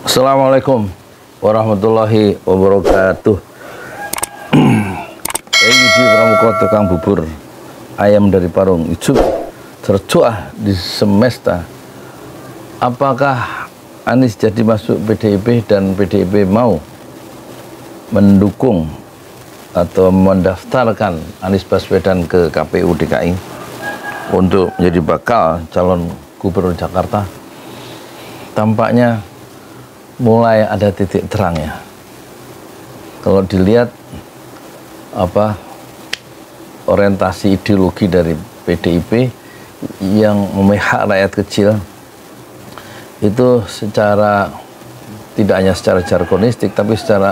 Assalamualaikum warahmatullahi wabarakatuh. Yudi Pramuka tukang bubur ayam dari Parung itu tercuah di semesta. Apakah Anies jadi masuk PDIP dan PDIP mau mendukung atau mendaftarkan Anies Baswedan ke KPU DKI untuk menjadi bakal calon gubernur Jakarta? Tampaknya mulai ada titik terangnya. Kalau dilihat orientasi ideologi dari PDIP yang memihak rakyat kecil itu secara tidak hanya secara jargonistik tapi secara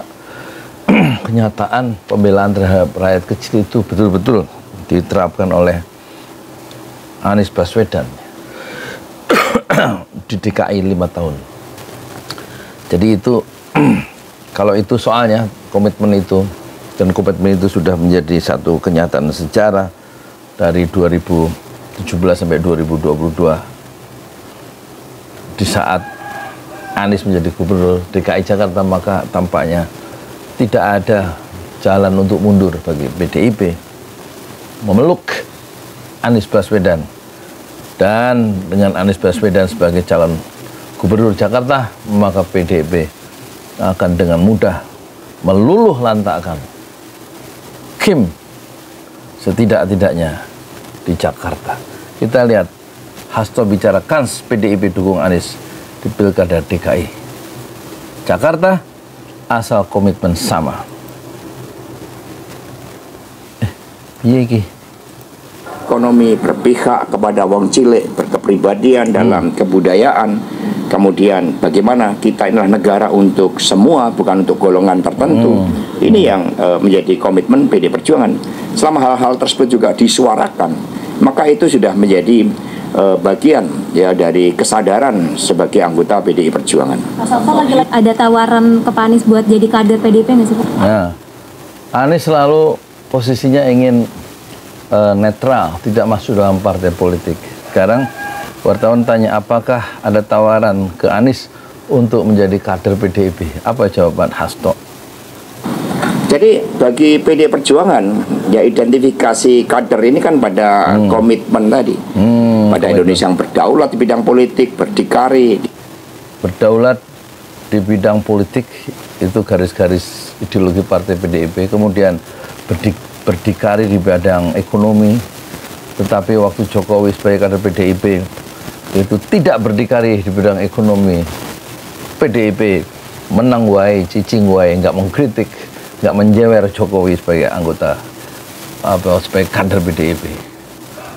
kenyataan pembelaan terhadap rakyat kecil itu betul-betul diterapkan oleh Anies Baswedan di DKI 5 tahun. Jadi itu kalau itu soalnya komitmen itu, dan komitmen itu sudah menjadi satu kenyataan sejarah dari 2017 sampai 2022. Di saat Anies menjadi gubernur DKI Jakarta, maka tampaknya tidak ada jalan untuk mundur bagi PDIP memeluk Anies Baswedan. Dan dengan Anies Baswedan sebagai calon gubernur Jakarta, maka PDIP akan dengan mudah meluluh lantakkan Kim setidak-tidaknya di Jakarta. Kita lihat Hasto bicara kans PDIP dukung Anies di Pilkada DKI Jakarta asal komitmen sama. Piye iki? Ekonomi berpihak kepada wong cilik, berkepribadian dalam kebudayaan. Kemudian bagaimana kita inilah negara untuk semua, bukan untuk golongan tertentu. Ini yang menjadi komitmen PD Perjuangan. Selama hal-hal tersebut juga disuarakan, maka itu sudah menjadi bagian ya dari kesadaran sebagai anggota PDI Perjuangan. Ada tawaran ke Pak Anies buat jadi kader PDIP nggak sih Pak? Nah, Anies selalu posisinya ingin netral, tidak masuk dalam partai politik. Sekarang wartawan tanya apakah ada tawaran ke Anies untuk menjadi kader PDIP. Apa jawaban Hasto? Jadi bagi PD Perjuangan ya identifikasi kader ini kan pada komitmen tadi, pada Indonesia yang berdaulat di bidang politik, berdikari. Berdaulat di bidang politik itu garis-garis ideologi partai PDIP. Kemudian berdikari di bidang ekonomi, tetapi waktu Jokowi sebagai kader PDIP itu tidak berdikari di bidang ekonomi. PDIP menang wae, cicing wae, nggak mengkritik, nggak menjewer Jokowi sebagai anggota sebagai kader PDIP.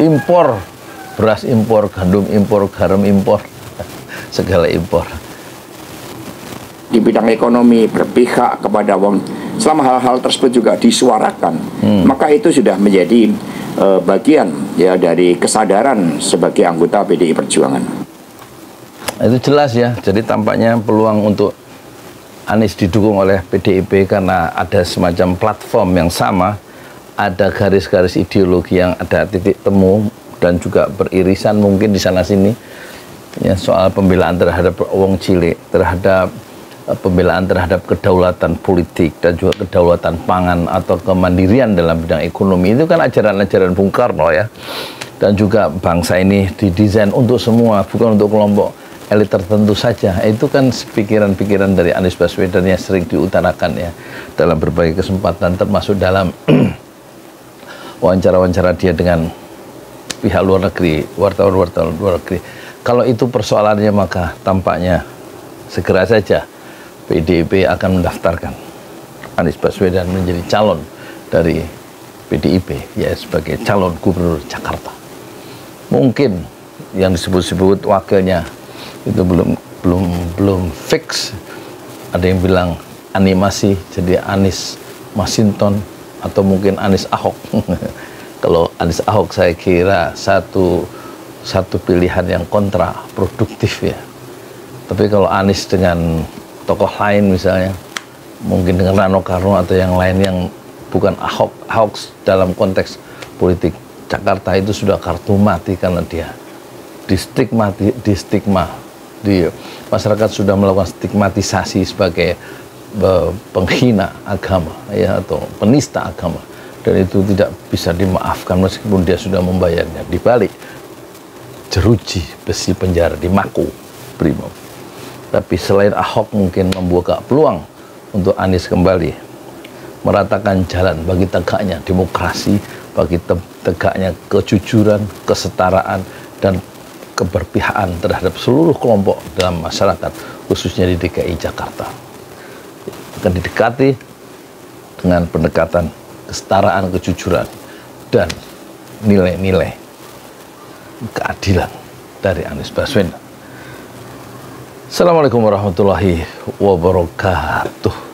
Impor beras, impor gandum, impor garam, impor segala impor. Di bidang ekonomi berpihak kepada wong. Selama hal-hal tersebut juga disuarakan, maka itu sudah menjadi bagian ya dari kesadaran sebagai anggota PDI Perjuangan. Itu jelas ya. Jadi tampaknya peluang untuk Anies didukung oleh PDIP karena ada semacam platform yang sama, ada garis-garis ideologi yang ada titik temu dan juga beririsan mungkin di sana sini. Ya, soal pembelaan terhadap wong cilik, terhadap pembelaan terhadap kedaulatan politik dan juga kedaulatan pangan atau kemandirian dalam bidang ekonomi, itu kan ajaran-ajaran Bung Karno ya. Dan juga bangsa ini didesain untuk semua, bukan untuk kelompok elit tertentu saja. Itu kan pikiran-pikiran dari Anies Baswedan yang sering diutarakan ya dalam berbagai kesempatan, termasuk dalam wawancara-wawancara dia dengan pihak luar negeri, wartawan-wartawan luar negeri. Kalau itu persoalannya, maka tampaknya segera saja PDIP akan mendaftarkan Anies Baswedan menjadi calon dari PDIP ya sebagai calon gubernur Jakarta. Mungkin yang disebut-sebut wakilnya itu belum fix. Ada yang bilang animasi jadi Anies Masinton atau mungkin Anies Ahok. Kalau Anies Ahok saya kira satu pilihan yang kontraproduktif ya. Tapi kalau Anies dengan tokoh lain misalnya, mungkin dengan Rano Karno atau yang lain yang bukan Ahok dalam konteks politik Jakarta, itu sudah kartu mati karena dia di stigma di masyarakat sudah melakukan stigmatisasi sebagai penghina agama ya, atau penista agama, dan itu tidak bisa dimaafkan meskipun dia sudah membayarnya. Di balik jeruji besi penjara di Mako Brimob. Tapi selain Ahok mungkin membuka peluang untuk Anies kembali meratakan jalan bagi tegaknya demokrasi, bagi tegaknya kejujuran, kesetaraan, dan keberpihakan terhadap seluruh kelompok dalam masyarakat, khususnya di DKI Jakarta. Akan didekati dengan pendekatan kesetaraan, kejujuran, dan nilai-nilai keadilan dari Anies Baswedan. Assalamualaikum warahmatullahi wabarakatuh.